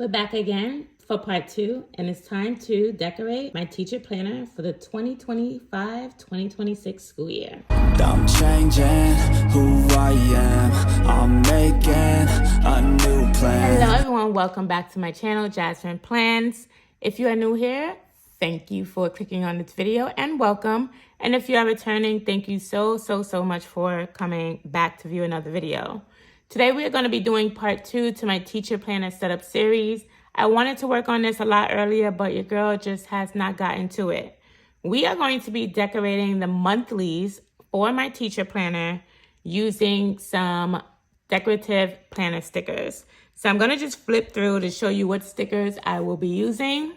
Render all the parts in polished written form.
We're back again for part 2, and it's time to decorate my teacher planner for the 2025-2026 school year. I'm changing who I am. I'm making a new plan. Hello everyone, welcome back to my channel, Jasmine Plans. If you are new here, thank you for clicking on this video and welcome. And if you are returning, thank you so much for coming back to view another video. Today we are going to be doing part 2 to my teacher planner setup series. I wanted to work on this a lot earlier, but your girl just has not gotten to it. We are going to be decorating the monthlies for my teacher planner using some decorative planner stickers. So I'm going to just flip through to show you what stickers I will be using.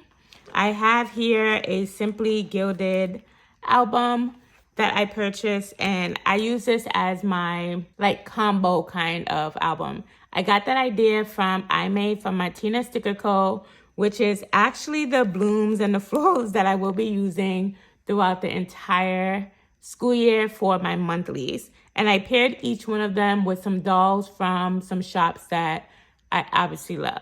I have here a Simply Gilded album that I purchased, and I use this as my combo kind of album. I got that idea from Martinez Sticker Co., which is actually the blooms and the florals that I will be using throughout the entire school year for my monthlies. And I paired each one of them with some dolls from some shops that I obviously love.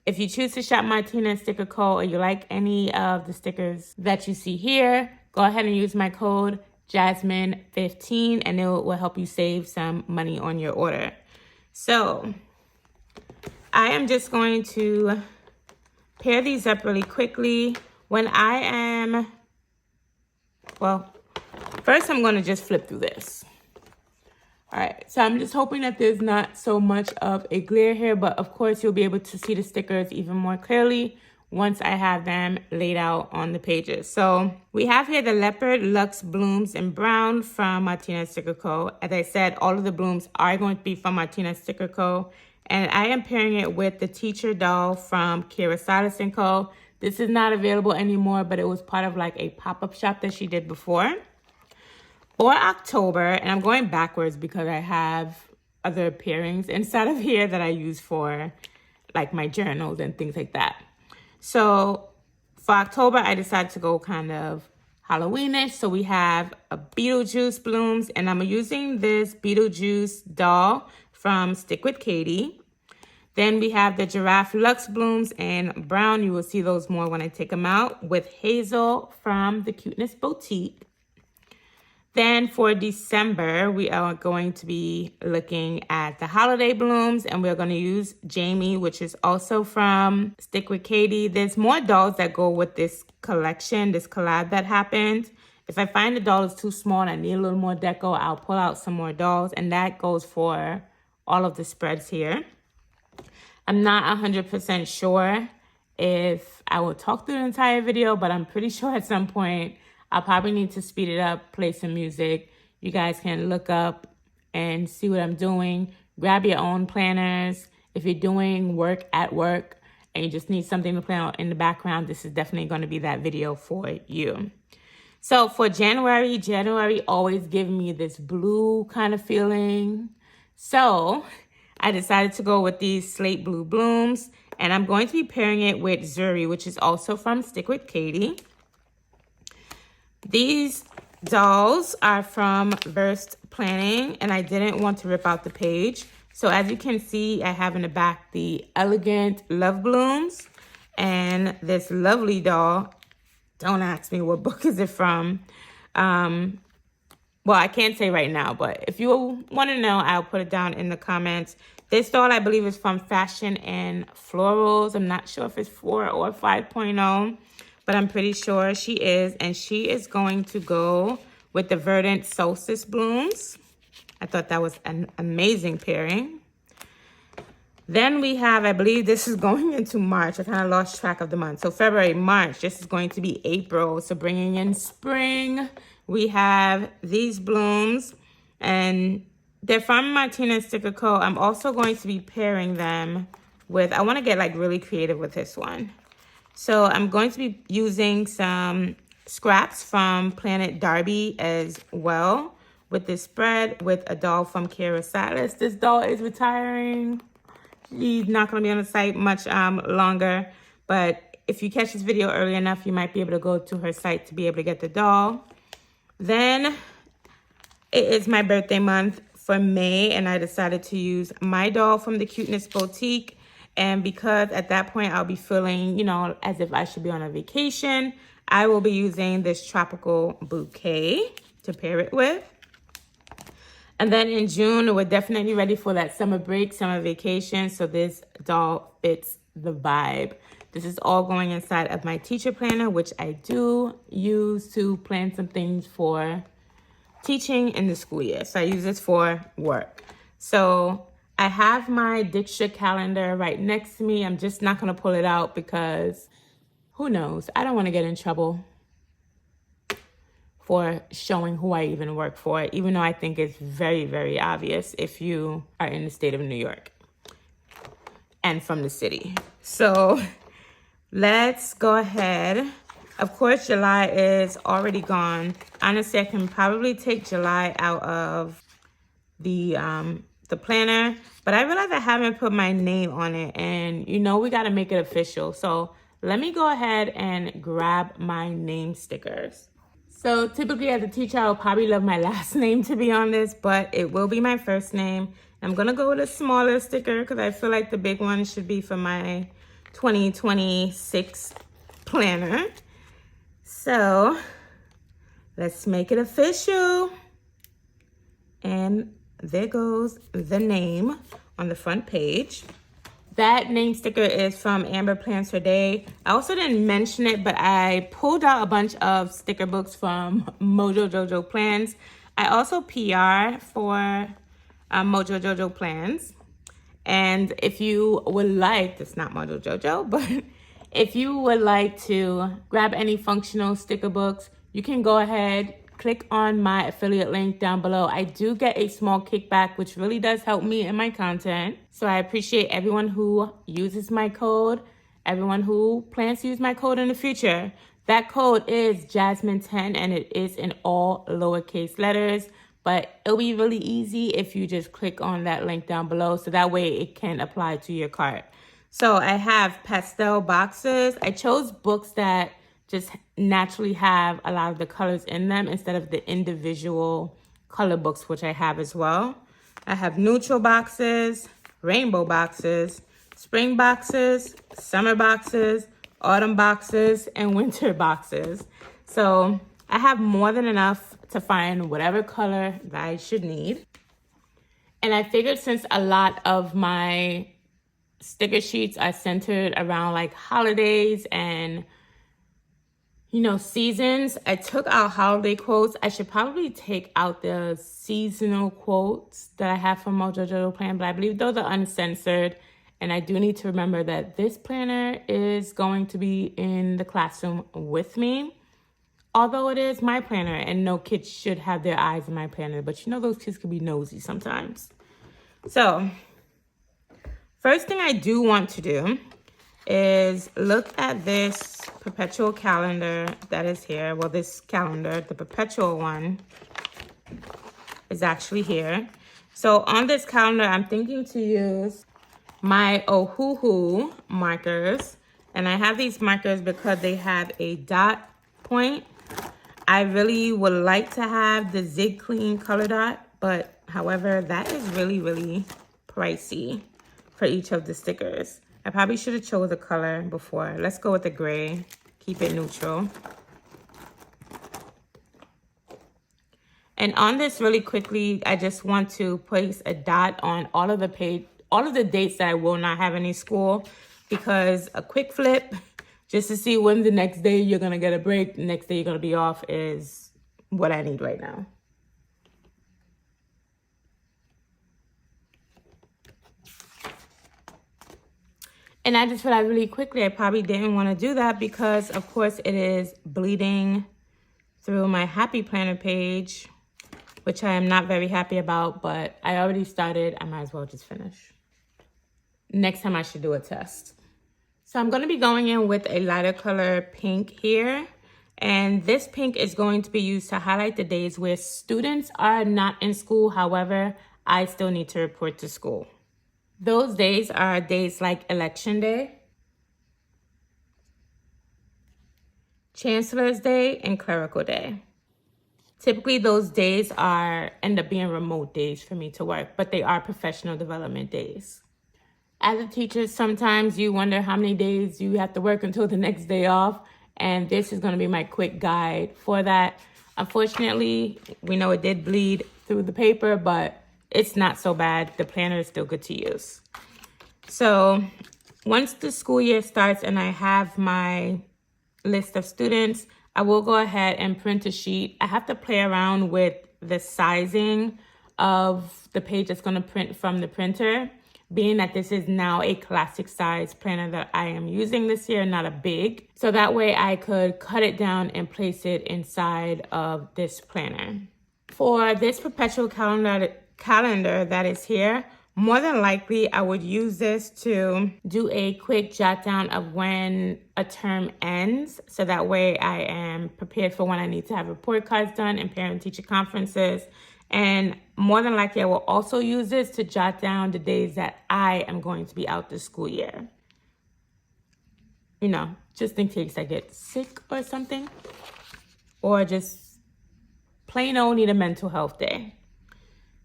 If you choose to shop Martinez Sticker Co. or you like any of the stickers that you see here, go ahead and use my code Jasmine15 and it will help you save some money on your order. So I am just going to pair these up really quickly. First I'm going to just flip through this. All right, so I'm just hoping that there's not so much of a glare here, but of course you'll be able to see the stickers even more clearly once I have them laid out on the pages. So we have here the Leopard Luxe Blooms in Brown from Martinez Sticker Co. As I said, all of the blooms are going to be from Martinez Sticker Co. And I am pairing it with the teacher doll from Personalizing Co. This is not available anymore, but it was part of a pop-up shop that she did before. For October, and I'm going backwards because I have other pairings inside of here that I use for my journals and things like that. So for October, I decided to go kind of Halloweenish. So we have a Beetlejuice blooms, and I'm using this Beetlejuice doll from Stick with Katie. Then we have the Giraffe Luxe blooms in brown. You will see those more when I take them out, with Hazel from the Cuteness Boutique. Then for December, we are going to be looking at the holiday blooms, and we're going to use Jamie, which is also from Stick with Katie. There's more dolls that go with this collection, this collab that happened. If I find the doll is too small and I need a little more deco, I'll pull out some more dolls, and that goes for all of the spreads here. I'm not 100% sure if I will talk through the entire video, but I'm pretty sure at some point I'll probably need to speed it up, play some music. You guys can look up and see what I'm doing. Grab your own planners. If you're doing work at work and you just need something to play on in the background, this is definitely going to be that video for you. So for January always gives me this blue kind of feeling. So I decided to go with these slate blue blooms, and I'm going to be pairing it with Zuri, which is also from Stick with Katie. These dolls are from Burst Planning, and I didn't want to rip out the page. So as you can see, I have in the back the Elegant Love Blooms and this lovely doll. Don't ask me what book is it from. Well, I can't say right now, but if you want to know, I'll put it down in the comments. This doll, I believe, is from Fashion and Florals. I'm not sure if it's 4 or 5.0. But I'm pretty sure she is, and she is going to go with the Verdant Solstice blooms. I thought that was an amazing pairing. Then we have, I believe this is going into March. I kind of lost track of the month. So February, March, this is going to be April. So bringing in spring, we have these blooms, and they're from Martinez Sticker Co. I'm also going to be pairing them with, I want to get really creative with this one. So I'm going to be using some scraps from Planet Darby as well with this spread with a doll from Kara Silas. This doll is retiring. She's not going to be on the site much longer, but if you catch this video early enough, you might be able to go to her site to be able to get the doll. Then it is my birthday month for May, and I decided to use my doll from the Cuteness Boutique. And because at that point I'll be feeling, you know, as if I should be on a vacation, I will be using this tropical bouquet to pair it with. And then in June, we're definitely ready for that summer break, summer vacation. So this doll fits the vibe. This is all going inside of my teacher planner, which I do use to plan some things for teaching in the school year. So I use this for work. So I have my Dijkstra calendar right next to me. I'm just not going to pull it out because who knows? I don't want to get in trouble for showing who I even work for, even though I think it's very, very obvious if you are in the state of New York and from the city. So let's go ahead. Of course, July is already gone. Honestly, I can probably take July out of the planner, but I realized I haven't put my name on it, and you know we got to make it official. So let me go ahead and grab my name stickers. So typically as a teacher, I will probably love my last name to be on this, but it will be my first name. I'm going to go with a smaller sticker because I feel like the big one should be for my 2026 planner. So let's make it official. And there goes the name on the front page. That name sticker is from Amber Plans Her Day. I also didn't mention it, but I pulled out a bunch of sticker books from Mojo Jojo Plans. I also PR for Mojo Jojo Plans. And if you would like, it's not Mojo Jojo, but if you would like to grab any functional sticker books, you can go ahead, click on my affiliate link down below. I do get a small kickback, which really does help me in my content. So I appreciate everyone who uses my code, everyone who plans to use my code in the future. That code is Jasmine10 and it is in all lowercase letters, but it'll be really easy if you just click on that link down below so that way it can apply to your cart. So I have pastel boxes. I chose books that just naturally have a lot of the colors in them instead of the individual color books, which I have as well. I have neutral boxes, rainbow boxes, spring boxes, summer boxes, autumn boxes, and winter boxes. So I have more than enough to find whatever color that I should need. And I figured since a lot of my sticker sheets are centered around like holidays and you know, seasons, I took out holiday quotes. I should probably take out the seasonal quotes that I have from Mojo Jojo Plan, but I believe those are uncensored. And I do need to remember that this planner is going to be in the classroom with me. Although it is my planner and no kids should have their eyes in my planner, but you know those kids can be nosy sometimes. So, first thing I do want to do is look at this Perpetual calendar that is here. Well, this calendar, the Perpetual one, is actually here. So on this calendar, I'm thinking to use my Ohuhu markers. And I have these markers because they have a dot point. I really would like to have the Zig Clean color dot, but however, that is really, really pricey for each of the stickers. I probably should have chose a color before. Let's go with the gray. Keep it neutral. And on this really quickly, I just want to place a dot on all of the dates that I will not have any school, because a quick flip just to see when the next day you're going to get a break, the next day you're going to be off is what I need right now. And I just realized really quickly, I probably didn't want to do that because, of course, it is bleeding through my Happy Planner page, which I am not very happy about, but I already started. I might as well just finish. Next time I should do a test. So I'm going to be going in with a lighter color pink here. And this pink is going to be used to highlight the days where students are not in school. However, I still need to report to school. Those days are days like Election Day, Chancellor's Day, and Clerical Day. Typically, those days end up being remote days for me to work, but they are professional development days. As a teacher, sometimes you wonder how many days you have to work until the next day off. And this is going to be my quick guide for that. Unfortunately, we know it did bleed through the paper, but it's not so bad. The planner is still good to use. So once the school year starts and I have my list of students, I will go ahead and print a sheet. I have to play around with the sizing of the page that's going to print from the printer, being that this is now a classic size planner that I am using this year, not a big. So that way I could cut it down and place it inside of this planner. For this perpetual calendar that is here, more than likely I would use this to do a quick jot down of when a term ends. So that way I am prepared for when I need to have report cards done and parent-teacher conferences. And more than likely, I will also use this to jot down the days that I am going to be out this school year. You know, just in case I get sick or something. Or just plain old need a mental health day.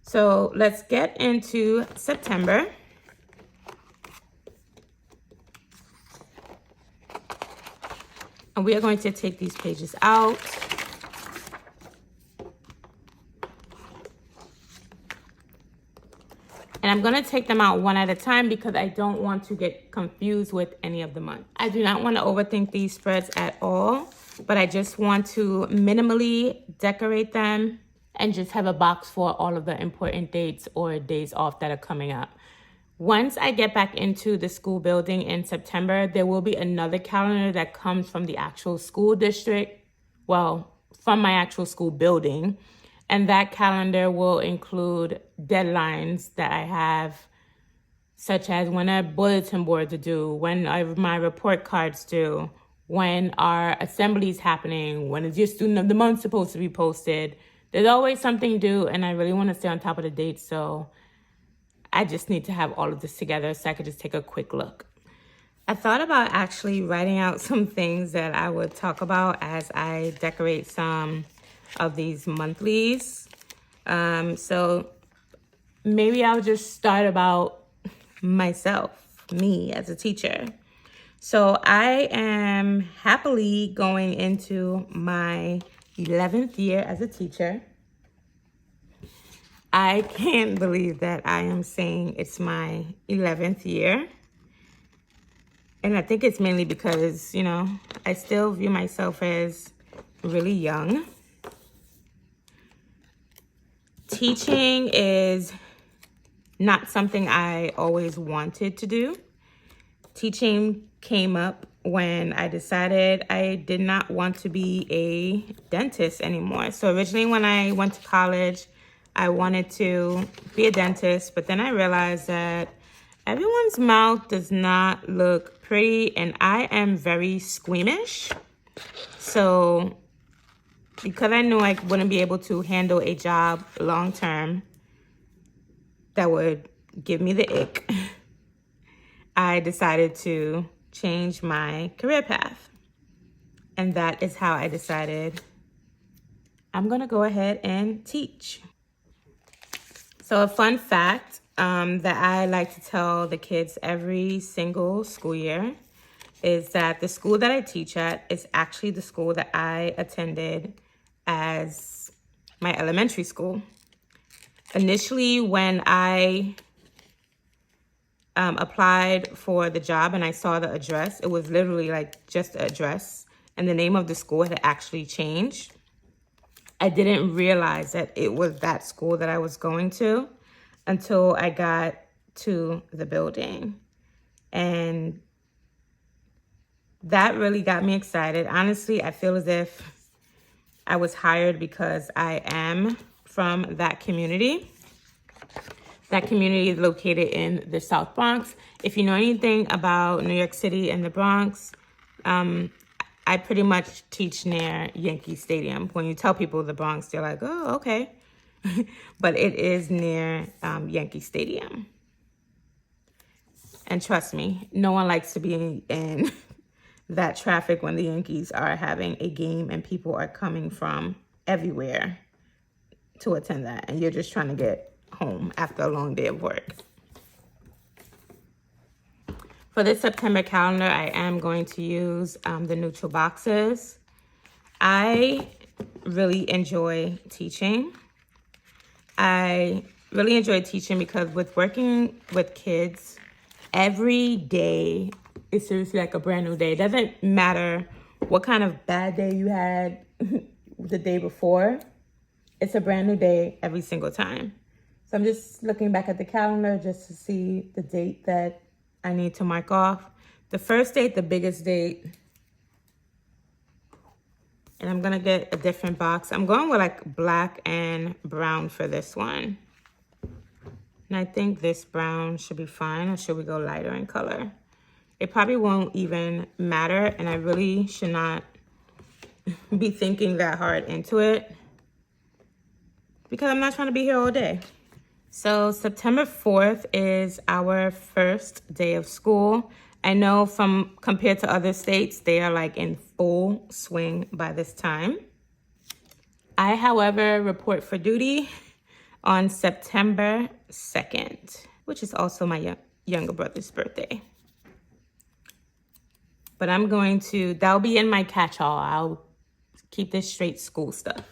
So let's get into September. And we are going to take these pages out. And I'm going to take them out one at a time because I don't want to get confused with any of the months. I do not want to overthink these spreads at all, but I just want to minimally decorate them and just have a box for all of the important dates or days off that are coming up. Once I get back into the school building in September, there will be another calendar that comes from the actual school district, well, from my actual school building. And that calendar will include deadlines that I have, such as when our bulletin boards are due, when are my report cards due, when are assemblies happening, when is your student of the month supposed to be posted. There's always something due, and I really want to stay on top of the dates, so I just need to have all of this together so I could just take a quick look. I thought about actually writing out some things that I would talk about as I decorate some of these monthlies. So maybe I'll just start about myself, me as a teacher. So I am happily going into my 11th year as a teacher. I can't believe that I am saying it's my 11th year. And I think it's mainly because, you know, I still view myself as really young. Teaching is not something I always wanted to do. Teaching came up when I decided I did not want to be a dentist anymore. So originally when I went to college, I wanted to be a dentist, but then I realized that everyone's mouth does not look pretty and I am very squeamish. So because I knew I wouldn't be able to handle a job long term that would give me the ick, I decided to change my career path. And that is how I decided I'm going to go ahead and teach. So a fun fact that I like to tell the kids every single school year is that the school that I teach at is actually the school that I attended as my elementary school. Initially, when I applied for the job and I saw the address, it was literally like just the address and the name of the school had actually changed. I didn't realize that it was that school that I was going to until I got to the building. And that really got me excited. Honestly, I feel as if I was hired because I am from that community. That community is located in the South Bronx. If you know anything about New York City and the Bronx, I pretty much teach near Yankee Stadium. When you tell people the Bronx, they're like, oh, okay. But it is near Yankee Stadium. And trust me, no one likes to be in that traffic when the Yankees are having a game and people are coming from everywhere to attend that. And you're just trying to get home after a long day of work. For this September calendar, I am going to use the neutral boxes. I really enjoy teaching. I really enjoy teaching because with working with kids, every day is seriously like a brand new day. It doesn't matter what kind of bad day you had the day before. It's a brand new day every single time. So I'm just looking back at the calendar just to see the date that I need to mark off. The first date, the biggest date. And I'm gonna get a different box. I'm going with like black and brown for this one. And I think this brown should be fine, or should we go lighter in color? It probably won't even matter, and I really should not be thinking that hard into it because I'm not trying to be here all day. So September 4th is our first day of school. I know from compared to other states, they are like in full swing by this time. I, however, report for duty on September 2nd, which is also my younger brother's birthday. But I'm going to, that'll be in my catch-all. I'll keep this straight school stuff.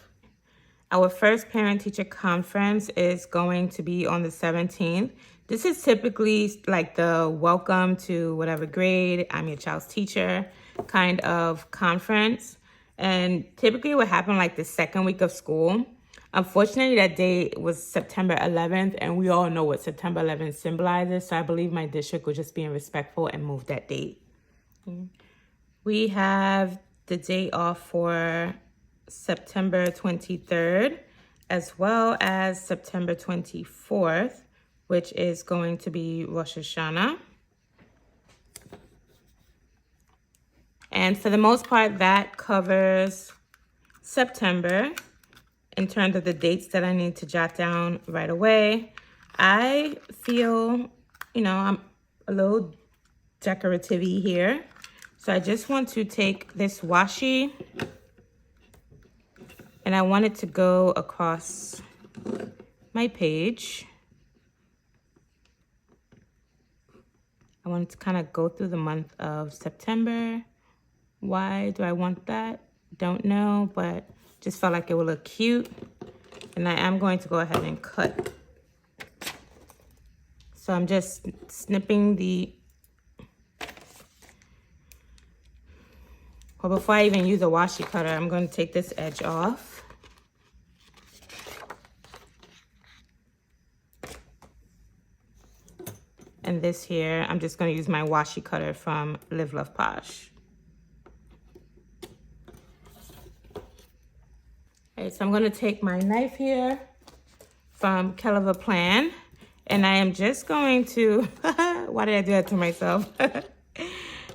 Our first parent-teacher conference is going to be on the 17th. This is typically like the welcome to whatever grade, I'm your child's teacher kind of conference. And typically it would happen like the second week of school. Unfortunately, that day was September 11th, and we all know what September 11th symbolizes. So I believe my district was just being respectful and moved that date. We have the day off for September 23rd, as well as September 24th, which is going to be Rosh Hashanah. And for the most part, that covers September in terms of the dates that I need to jot down right away. I feel, I'm a little decorative-y here. So I just want to take this washi and I want it to go across my page. I want it to kind of go through the month of September. Why do I want that? Don't know, but just felt like it would look cute. And I am going to go ahead and cut. So I'm just snipping the, well, before I even use a washi cutter, I'm going to take this edge off. And this here, I'm just going to use my washi cutter from Live Love Posh. Okay, so I'm going to take my knife here from Kellever Plan, and I am just going to, why did I do that to myself?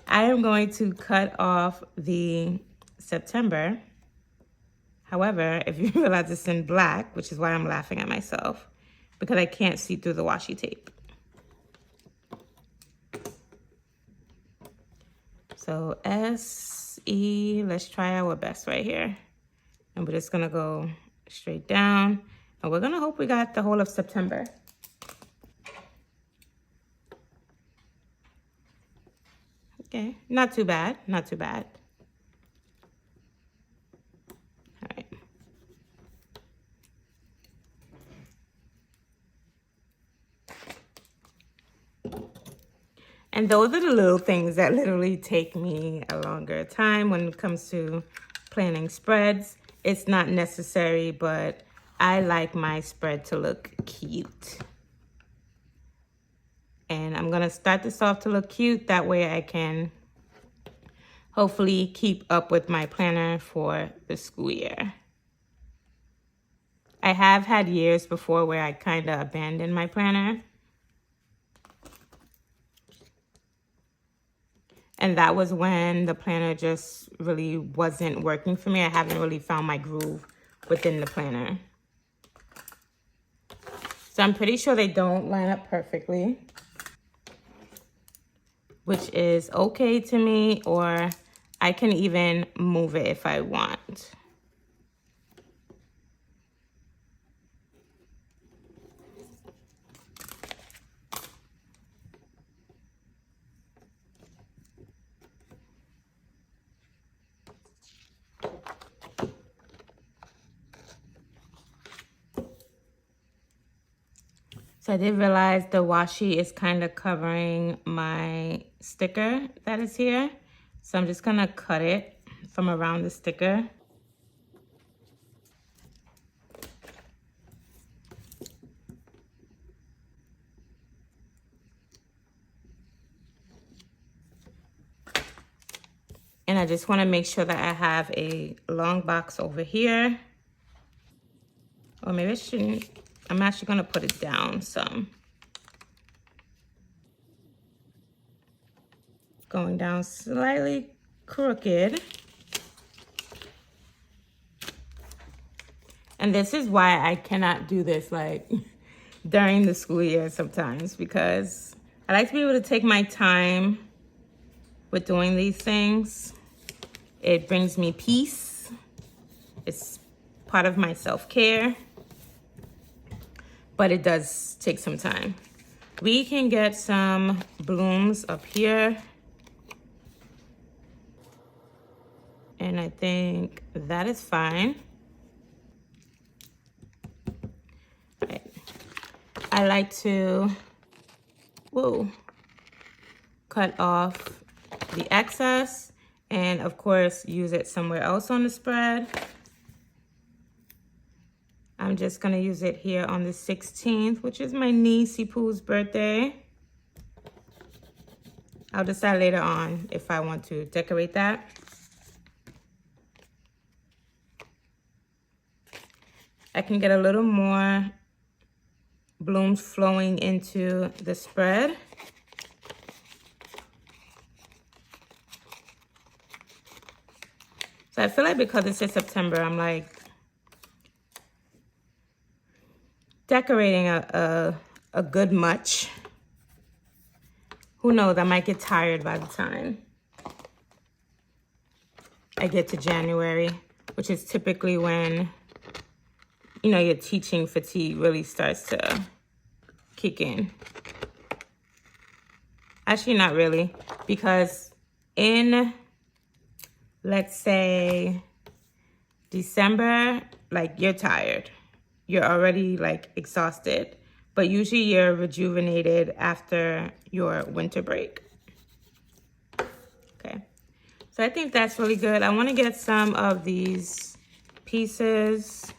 I am going to cut off the September. However, if you realize it's in black, which is why I'm laughing at myself, because I can't see through the washi tape. So S-E, let's try our best right here. And we're just gonna go straight down. And we're gonna hope we got the whole of September. Okay, not too bad, not too bad. All right. And those are the little things that literally take me a longer time when it comes to planning spreads. It's not necessary, but I like my spread to look cute. And I'm gonna start this off to look cute. That way I can hopefully keep up with my planner for the school year. I have had years before where I kind of abandoned my planner. And that was when the planner just really wasn't working for me. I haven't really found my groove within the planner. So I'm pretty sure they don't line up perfectly, which is okay to me, or I can even move it if I want. So I did realize the washi is kind of covering my sticker that is here. So I'm just gonna cut it from around the sticker. And I just wanna make sure that I have a long box over here. Or maybe I shouldn't. I'm actually gonna put it down some. Going down slightly crooked. And this is why I cannot do this like during the school year sometimes, because I like to be able to take my time with doing these things. It brings me peace. It's part of my self-care, but it does take some time. We can get some blooms up here. And I think that is fine. Right. I like to, cut off the excess and of course use it somewhere else on the spread. I'm just gonna use it here on the 16th, which is my niece Pooh's birthday. I'll decide later on if I want to decorate that. I can get a little more blooms flowing into the spread. So I feel like because it's in September, I'm like decorating a good much. Who knows, I might get tired by the time I get to January, which is typically when, you know, your teaching fatigue really starts to kick in. Actually, not really, because in, let's say, December, like, you're tired. You're already, like, exhausted. But usually you're rejuvenated after your winter break. Okay. So I think that's really good. I want to get some of these pieces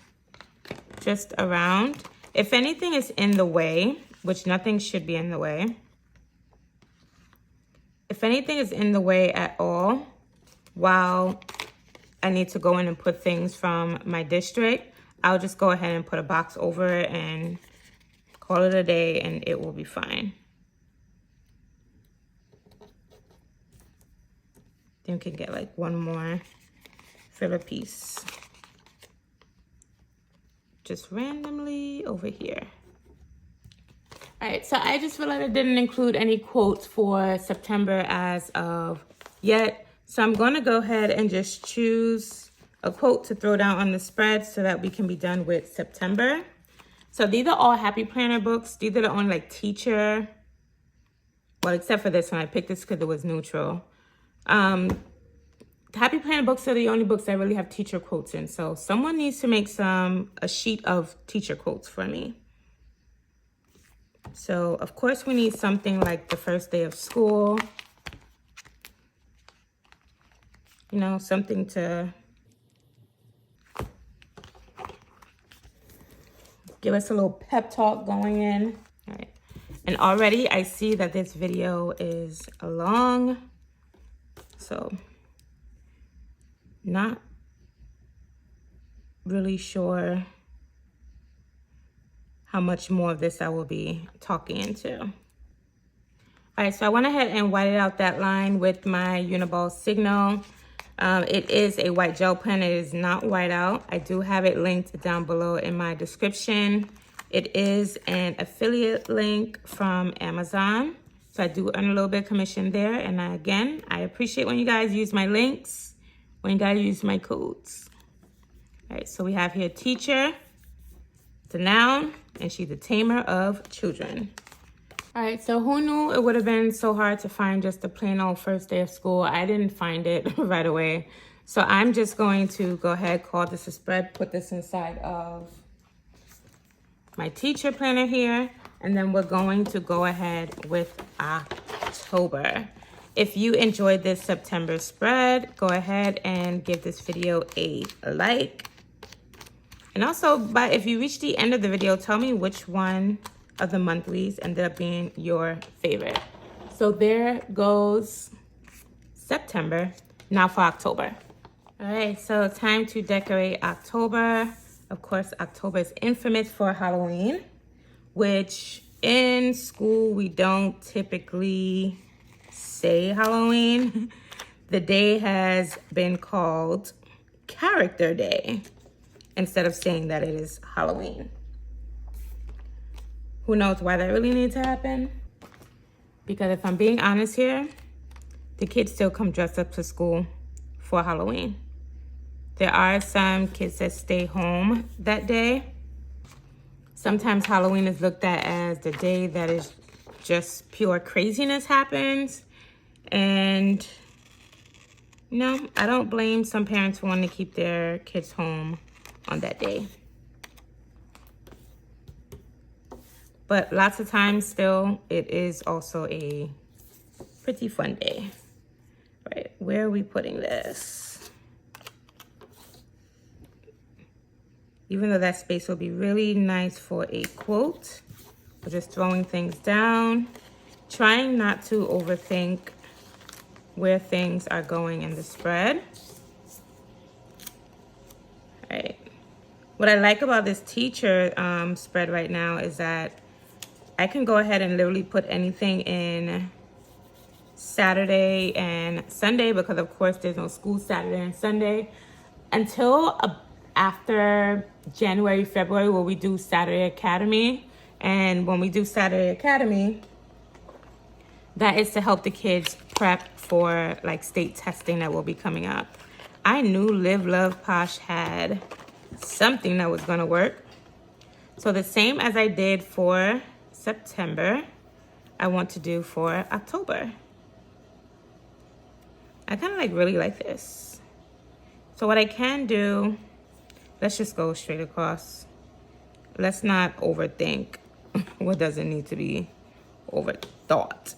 just around. If anything is in the way, which nothing should be in the way. If anything is in the way at all, while I need to go in and put things from my district, I'll just go ahead and put a box over it and call it a day and it will be fine. Then we can get like one more filler piece. Just randomly over here. All right, so I just realized I didn't include any quotes for September as of yet. So I'm gonna go ahead and just choose a quote to throw down on the spread so that we can be done with September. So these are all Happy Planner books. These are the only like teacher, well, except for this one. I picked this because it was neutral. Happy Planner books are the only books that really have teacher quotes in. So someone needs to make a sheet of teacher quotes for me. So of course we need something like the first day of school. You know, something to give us a little pep talk going in. All right. And already I see that this video is long. So not really sure how much more of this I will be talking into. All right, so I went ahead and whited out that line with my Uniball Signal. It is a white gel pen. It is not white out. I do have it linked down below in my description. It is an affiliate link from Amazon. So I do earn a little bit of commission there. And again, I appreciate when you guys use my links, when you guys use my codes. All right, so we have here teacher. It's a noun, and she's a tamer of children. All right, so who knew it would have been so hard to find just a plain old first day of school? I didn't find it right away. So I'm just going to go ahead, call this a spread, put this inside of my teacher planner here. And then we're going to go ahead with October. If you enjoyed this September spread, go ahead and give this video a like. And also, if you reach the end of the video, tell me which one of the monthlies ended up being your favorite. So there goes September. Now for October. All right, so time to decorate October. Of course, October is infamous for Halloween, which in school we don't typically say Halloween. The day has been called Character Day instead of saying that it is Halloween. Who knows why that really needs to happen? Because if I'm being honest here, the kids still come dressed up to school for Halloween. There are some kids that stay home that day. Sometimes Halloween is looked at as the day that is just pure craziness happens. And no, I don't blame some parents for wanting to keep their kids home on that day. But lots of times still, it is also a pretty fun day. Right, where are we putting this? Even though that space will be really nice for a quote, we're just throwing things down, trying not to overthink where things are going in the spread. All right. What I like about this teacher spread right now is that I can go ahead and literally put anything in Saturday and Sunday, because of course there's no school Saturday and Sunday until after January, February, where we do Saturday Academy. And when we do Saturday Academy, that is to help the kids prep for like state testing that will be coming up. I knew Live, Love, Posh had something that was gonna work. So the same as I did for September, I want to do for October. I kind of really like this. So what I can do, let's just go straight across. Let's not overthink what doesn't need to be overthought.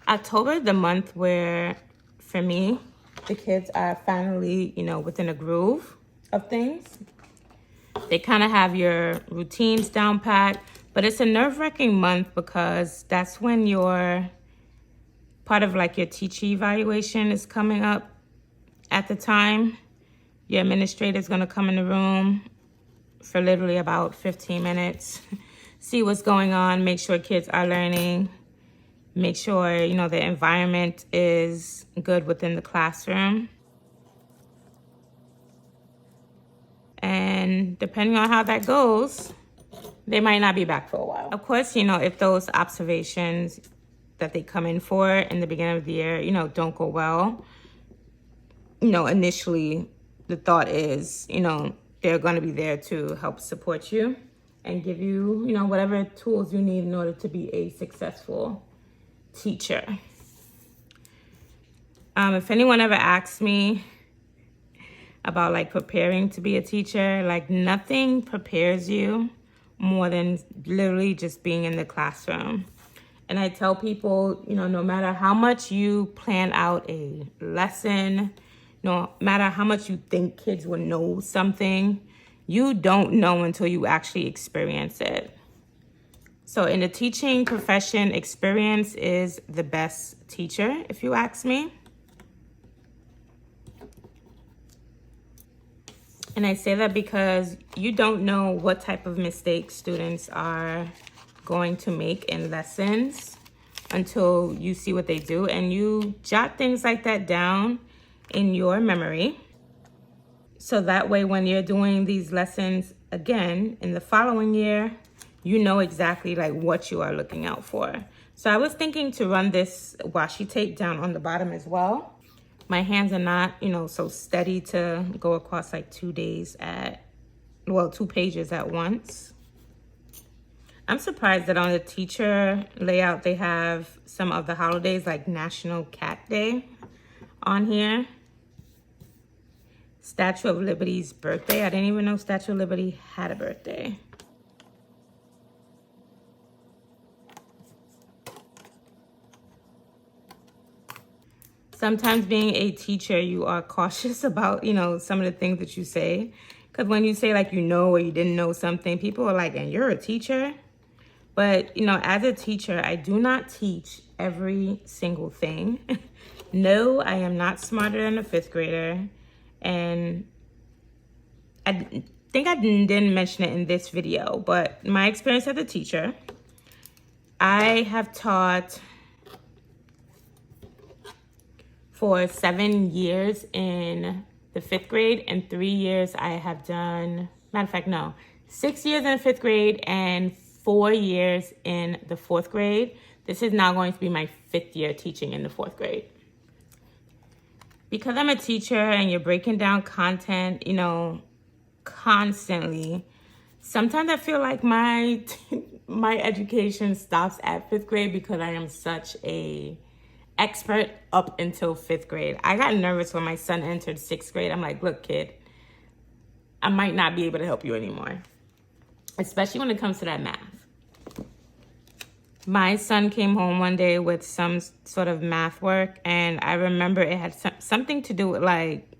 October, the month where, for me, the kids are finally, within a groove of things. They kind of have your routines down pat, but it's a nerve-wracking month because that's when your part of your teacher evaluation is coming up at the time. Your administrator is going to come in the room for literally about 15 minutes, see what's going on, make sure kids are learning, make sure, the environment is good within the classroom. And depending on how that goes, they might not be back for a while. Of course, if those observations that they come in for in the beginning of the year, don't go well, initially the thought is, they're going to be there to help support you and give you, whatever tools you need in order to be a successful teacher. If anyone ever asks me about preparing to be a teacher, nothing prepares you more than literally just being in the classroom. And I tell people, no matter how much you plan out a lesson, no matter how much you think kids will know something, you don't know until you actually experience it. So in the teaching profession, experience is the best teacher, if you ask me. And I say that because you don't know what type of mistakes students are going to make in lessons until you see what they do. And you jot things like that down in your memory. So that way, when you're doing these lessons again in the following year, you know exactly what you are looking out for. So I was thinking to run this washi tape down on the bottom as well. My hands are not, so steady to go across 2 days at well, 2 pages at once. I'm surprised that on the teacher layout, they have some of the holidays like National Cat Day on here. Statue of Liberty's birthday. I didn't even know Statue of Liberty had a birthday. Sometimes being a teacher, you are cautious about, you know, some of the things that you say. Because when you say like you know or you didn't know something, people are like, and you're a teacher? But, you know, as a teacher, I do not teach every single thing. No, I am not smarter than a 5th grader. And I think I didn't mention it in this video, but my experience as a teacher, I have taught for 7 years in the 5th grade, and 3 years I have done, matter of fact, no, 6 years in the 5th grade and 4 years in the 4th grade. This is now going to be my 5th year teaching in the 4th grade. Because I'm a teacher and you're breaking down content, you know, constantly, sometimes I feel like my education stops at 5th grade because I am such a expert up until 5th grade. I got nervous when my son entered 6th grade. I'm like, look, kid, I might not be able to help you anymore, especially when it comes to that math. My son came home one day with some sort of math work, and I remember it had something to do with like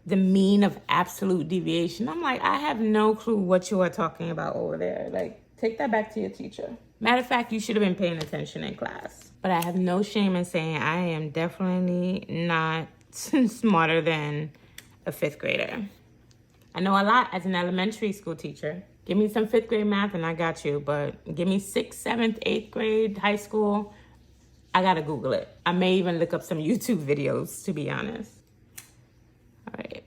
the mean of absolute deviation. I'm like, I have no clue what you are talking about over there. Like, take that back to your teacher. Matter of fact, you should have been paying attention in class. But I have no shame in saying I am definitely not smarter than a 5th grader. I know a lot as an elementary school teacher. Give me some 5th grade math and I got you. But give me 6th, 7th, 8th grade, high school, I gotta Google it. I may even look up some YouTube videos, to be honest. All right.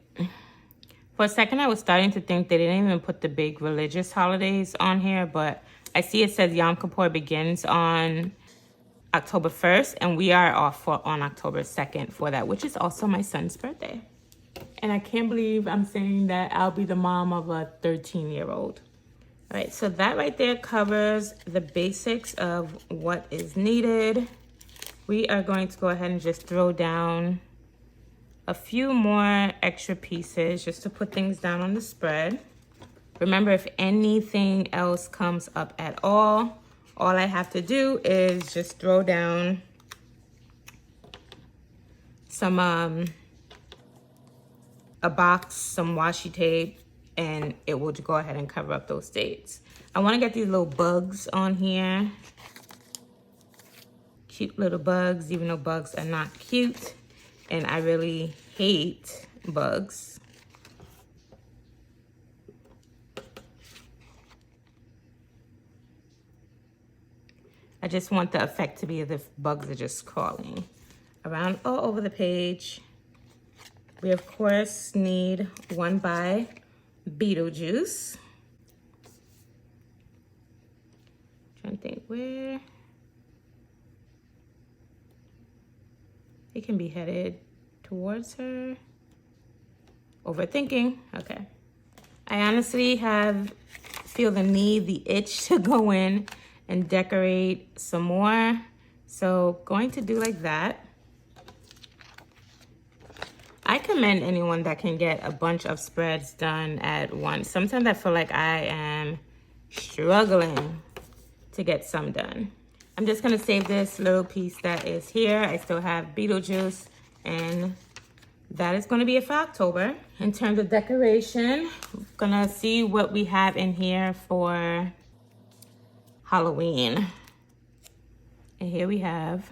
For a second, I was starting to think they didn't even put the big religious holidays on here, but I see it says Yom Kippur begins on October 1st, and we are off on October 2nd for that, which is also my son's birthday. And I can't believe I'm saying that I'll be the mom of a 13-year-old. All right, so that right there covers the basics of what is needed. We are going to go ahead and just throw down a few more extra pieces just to put things down on the spread. Remember, if anything else comes up at all I have to do is just throw down some, a box, some washi tape, and it will go ahead and cover up those dates. I want to get these little bugs on here. Cute little bugs, even though bugs are not cute. And I really hate bugs. I just want the effect to be as if bugs are just crawling around all over the page. We, of course, need one by Beetlejuice. Trying to think where it can be headed towards her. Overthinking. Okay. I honestly feel the need, the itch to go in and decorate some more. So going to do like that. I commend anyone that can get a bunch of spreads done at once. Sometimes I feel like I am struggling to get some done. I'm just gonna save this little piece that is here. I still have Beetlejuice, and that is gonna be it for October. In terms of decoration, I'm gonna see what we have in here for Halloween. And here we have,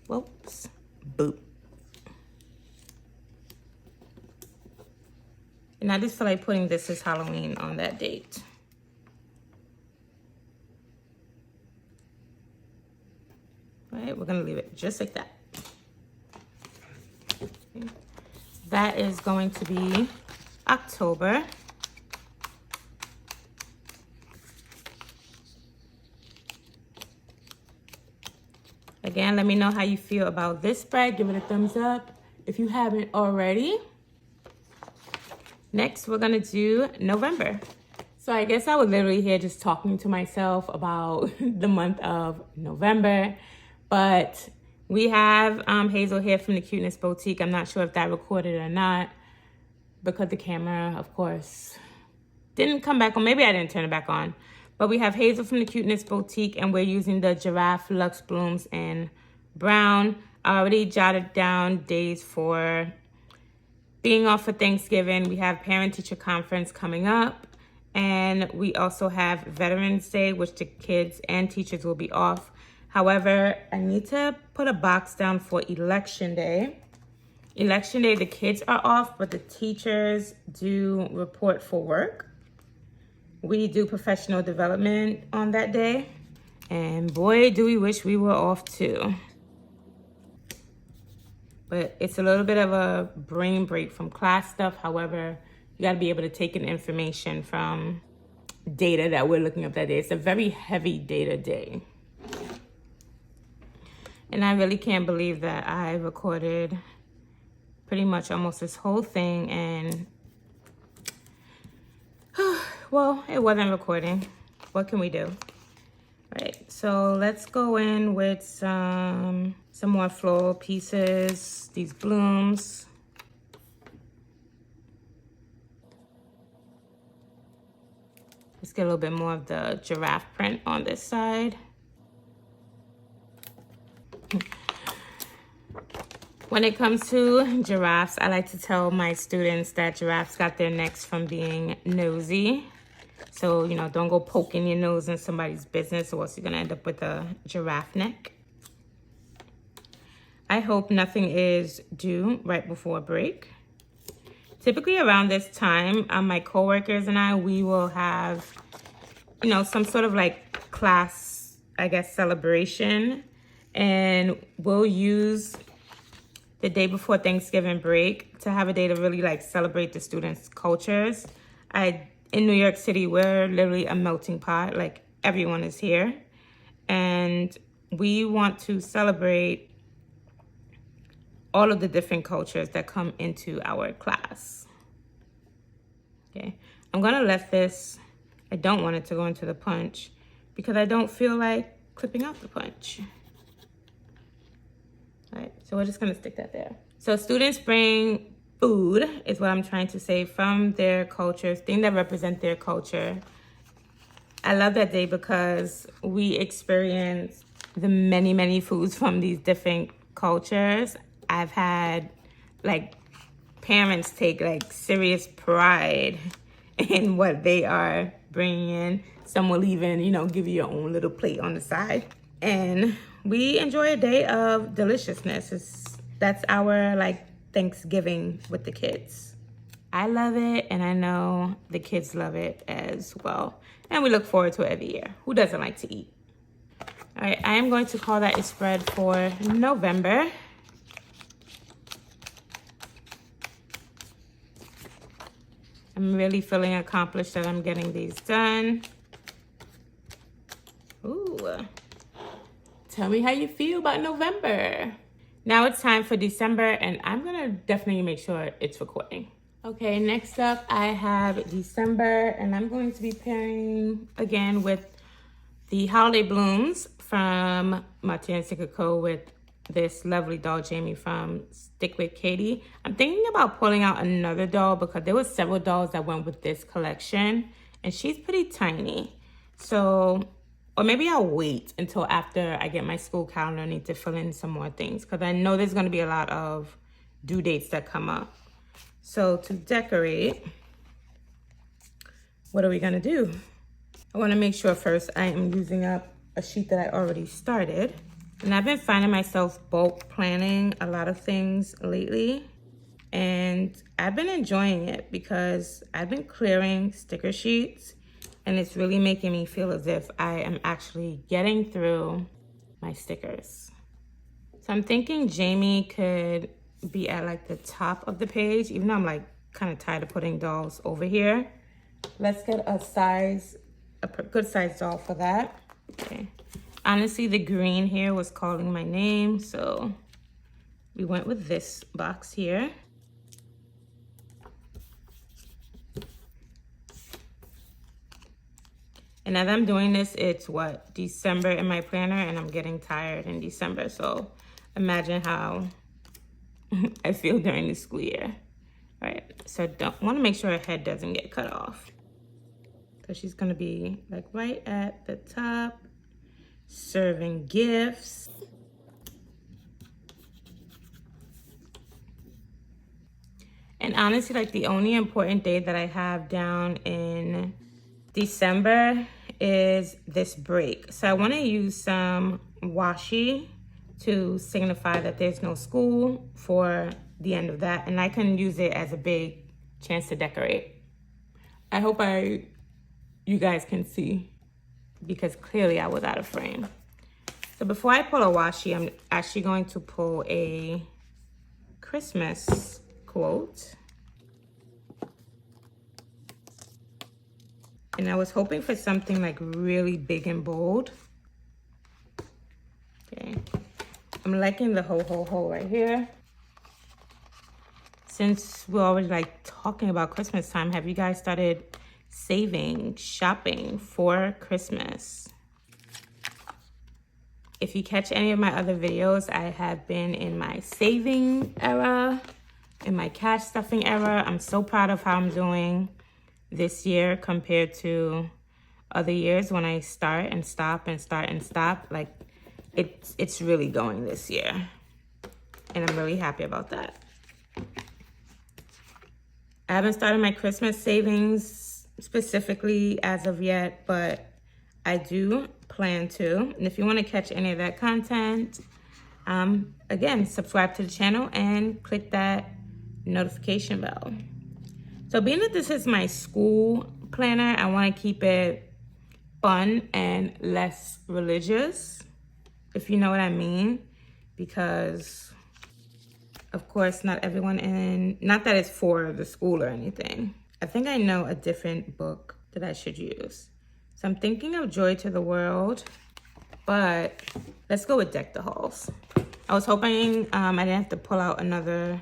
whoops, boop. And I just feel like putting this as Halloween on that date. Right, we're gonna leave it just like that. Okay. That is going to be October. Again, let me know how you feel about this spread. Give it a thumbs up if you haven't already. Next, we're gonna do November. So I guess I was literally here just talking to myself about the month of November, but we have Hazel here from the Cuteness Boutique. I'm not sure if that recorded or not because the camera, of course, didn't come back on. Maybe I didn't turn it back on. But we have Hazel from the Cuteness Boutique, and we're using the Giraffe Luxe Blooms in brown. I already jotted down days for being off for Thanksgiving. We have parent-teacher conference coming up. And we also have Veterans Day, which the kids and teachers will be off. However, I need to put a box down for Election Day. Election Day, the kids are off, but the teachers do report for work. We do professional development on that day. And boy, do we wish we were off too. But it's a little bit of a brain break from class stuff. However, you got to be able to take in information from data that we're looking up that day. It's a very heavy data day. And I really can't believe that I recorded pretty much almost this whole thing and, well, it wasn't recording. What can we do? All right, so let's go in with some more floral pieces, these blooms. Let's get a little bit more of the giraffe print on this side. When it comes to giraffes, I like to tell my students that giraffes got their necks from being nosy. So, you know, don't go poking your nose in somebody's business or else you're gonna end up with a giraffe neck. I hope nothing is due right before break. Typically around this time, my coworkers and I, we will have, you know, some sort of like class, I guess, celebration. And we'll use the day before Thanksgiving break to have a day to really like celebrate the students' cultures. In New York City, we're literally a melting pot, like everyone is here. And we want to celebrate all of the different cultures that come into our class. Okay, I'm gonna let this, I don't want it to go into the punch because I don't feel like clipping out the punch. All right, so we're just gonna stick that there. So students bring food, is what I'm trying to say, from their cultures, things that represent their culture. I love that day because we experience the many, many foods from these different cultures. I've had like parents take like serious pride in what they are bringing in. Some will even, you know, give you your own little plate on the side. And we enjoy a day of deliciousness. That's our like Thanksgiving with the kids. I love it, and I know the kids love it as well. And we look forward to it every year. Who doesn't like to eat? All right, I am going to call that a spread for November. I'm really feeling accomplished that I'm getting these done. Ooh. Tell me how you feel about November. Now it's time for December, and I'm gonna definitely make sure it's recording. Okay, next up I have December, and I'm going to be pairing again with the Holiday Blooms from Martinez Sticker Co. with this lovely doll, Jamie from Stick with Katie. I'm thinking about pulling out another doll because there were several dolls that went with this collection, and she's pretty tiny. So, or maybe I'll wait until after I get my school calendar. I need to fill in some more things because I know there's going to be a lot of due dates that come up. So to decorate, what are we going to do? I want to make sure first I am using up a sheet that I already started. And I've been finding myself bulk planning a lot of things lately. And I've been enjoying it because I've been clearing sticker sheets, and it's really making me feel as if I am actually getting through my stickers. So I'm thinking Jamie could be at like the top of the page, even though I'm like kind of tired of putting dolls over here. Let's get a good size doll for that. Okay. Honestly, the green here was calling my name, so we went with this box here. And as I'm doing this, it's what, December in my planner, and I'm getting tired in December. So imagine how I feel during the school year. All right, so don't want to make sure her head doesn't get cut off. So she's gonna be like right at the top, serving gifts. And honestly, like the only important day that I have down in December is this break. So I want to use some washi to signify that there's no school for the end of that. And I can use it as a big chance to decorate. I hope you guys can see, because clearly I was out of frame. So before I pull a washi, I'm actually going to pull a Christmas quote. And I was hoping for something like really big and bold. Okay. I'm liking the ho ho ho right here. Since we're already like talking about Christmas time, have you guys started saving, shopping for Christmas? If you catch any of my other videos, I have been in my saving era, in my cash stuffing era. I'm so proud of how I'm doing this year compared to other years when I start and stop and start and stop. Like it's really going this year, and I'm really happy about that. I haven't started my Christmas savings specifically as of yet, but I do plan to. And if you want to catch any of that content, again, subscribe to the channel and click that notification bell. So being that this is my school planner, I want to keep it fun and less religious, if you know what I mean, because of course not everyone not that it's for the school or anything. I think I know a different book that I should use. So I'm thinking of Joy to the World, but let's go with Deck the Halls. I was hoping I didn't have to pull out another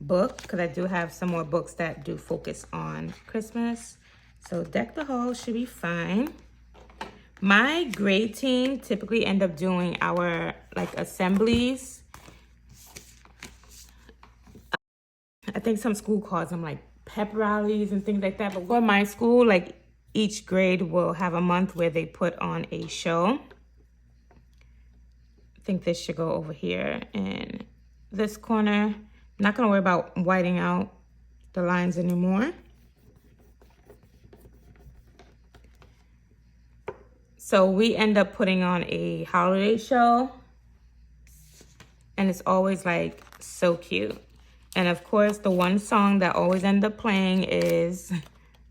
book, because I do have some more books that do focus on Christmas. So Deck the Halls should be fine. My grade team typically end up doing our like assemblies. I think some school calls them like pep rallies and things like that. But for my school, like each grade will have a month where they put on a show. I think this should go over here in this corner. I'm not gonna worry about whiting out the lines anymore. So we end up putting on a holiday show, and it's always like so cute. And of course, the one song that always ends up playing is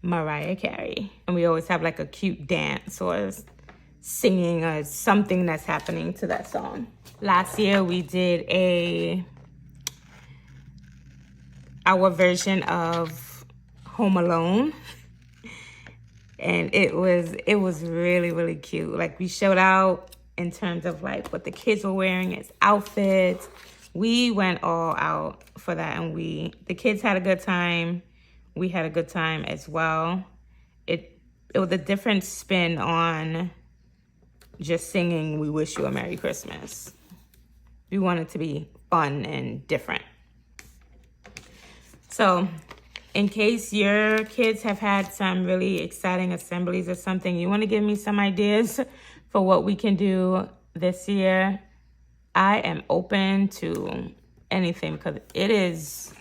Mariah Carey. And we always have like a cute dance or singing or something that's happening to that song. Last year we did our version of Home Alone. And it was really, really cute. Like we showed out in terms of like what the kids were wearing as outfits. We went all out for that, and the kids had a good time. We had a good time as well. It was a different spin on just singing "We Wish You a Merry Christmas." We wanted to be fun and different. So in case your kids have had some really exciting assemblies or something, you want to give me some ideas for what we can do this year, I am open to anything, because it is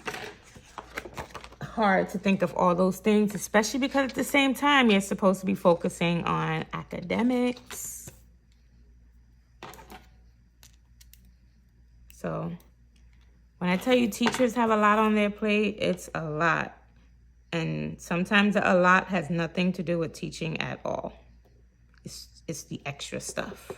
hard to think of all those things, especially because at the same time, you're supposed to be focusing on academics. So when I tell you teachers have a lot on their plate, it's a lot. And sometimes a lot has nothing to do with teaching at all. It's the extra stuff.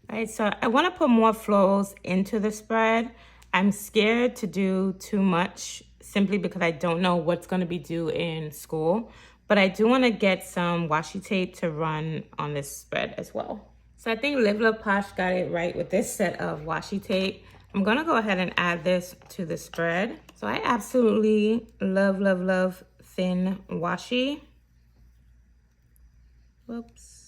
All right, so I want to put more florals into the spread. I'm scared to do too much simply because I don't know what's going to be due in school. But I do want to get some washi tape to run on this spread as well. So I think Live Love Posh got it right with this set of washi tape. I'm going to go ahead and add this to the spread. So I absolutely love, love, love thin washi. Whoops.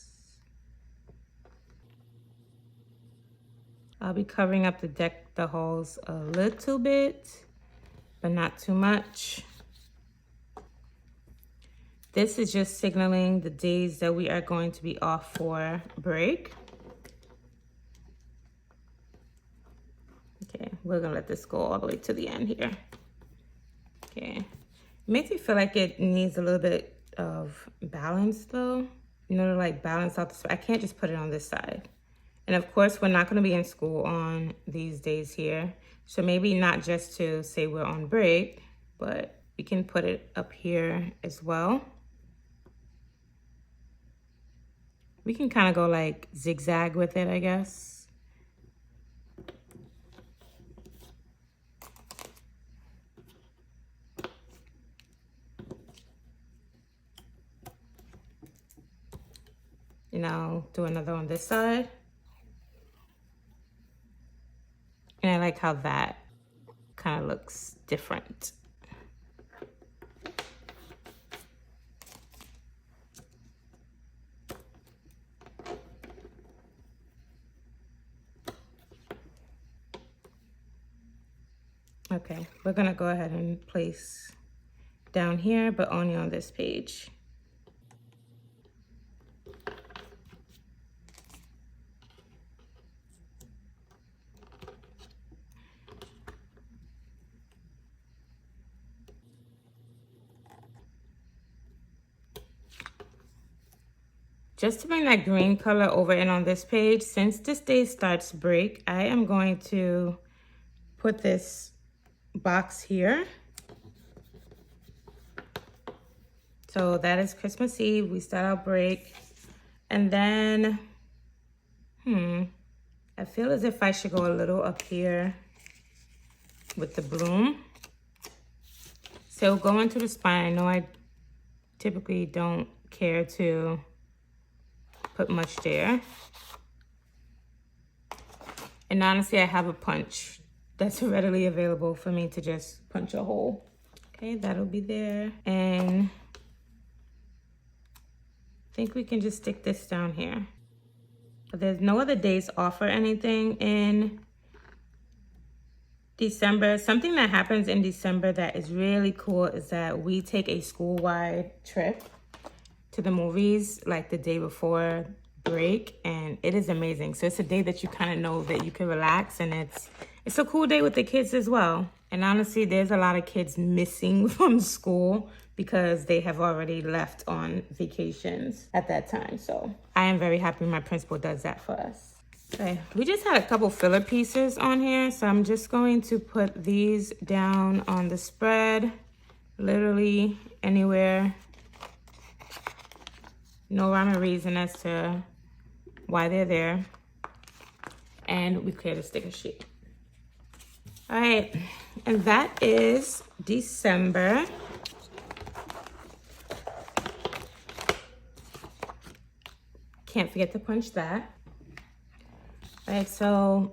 I'll be covering up the holes a little bit, but not too much. This is just signaling the days that we are going to be off for break. Okay, we're gonna let this go all the way to the end here. Okay, it makes me feel like it needs a little bit of balance though. You know, to like balance out this. I can't just put it on this side. And of course, we're not gonna be in school on these days here. So maybe not just to say we're on break, but we can put it up here as well. We can kind of go like zigzag with it, I guess. And I'll do another on this side. And I like how that kind of looks different. Okay, we're gonna go ahead and place down here, but only on this page. Just to bring that green color over in on this page, since this day starts break, I am going to put this box here. So that is Christmas Eve. We start our break. And then, I feel as if I should go a little up here with the bloom. So go into the spine. I know I typically don't care to put much there. And honestly, I have a punch that's readily available for me to just punch a hole. Okay, that'll be there. And I think we can just stick this down here. But there's no other days off or anything in December. Something that happens in December that is really cool is that we take a school-wide trip to the movies like the day before break, and it is amazing. So it's a day that you kind of know that you can relax, and it's a cool day with the kids as well. And honestly, there's a lot of kids missing from school because they have already left on vacations at that time. So I am very happy my principal does that for us. Okay, we just had a couple filler pieces on here, so I'm just going to put these down on the spread, literally anywhere. No rhyme or reason as to why they're there. And we clear the sticker sheet. All right, and that is December. Can't forget to punch that. All right, so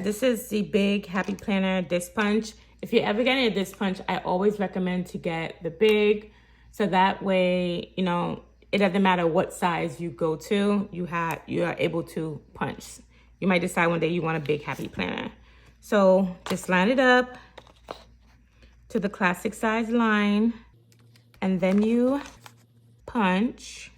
this is the big Happy Planner disc punch. If you're ever getting a disc punch, I always recommend to get the big, so that way, you know, it doesn't matter what size you go to, you are able to punch. You might decide one day you want a big Happy Planner. So just line it up to the classic size line, and then you punch.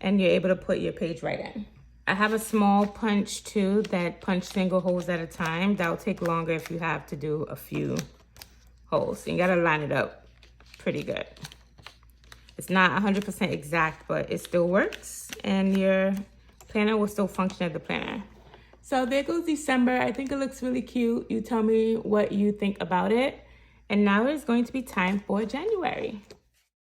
And you're able to put your page right in. I have a small punch too that punch single holes at a time. That'll take longer if you have to do a few holes. So you gotta line it up pretty good. It's not 100% exact, but it still works, and your planner will still function as a planner. So there goes December. I think it looks really cute. You tell me what you think about it. And now it's going to be time for January.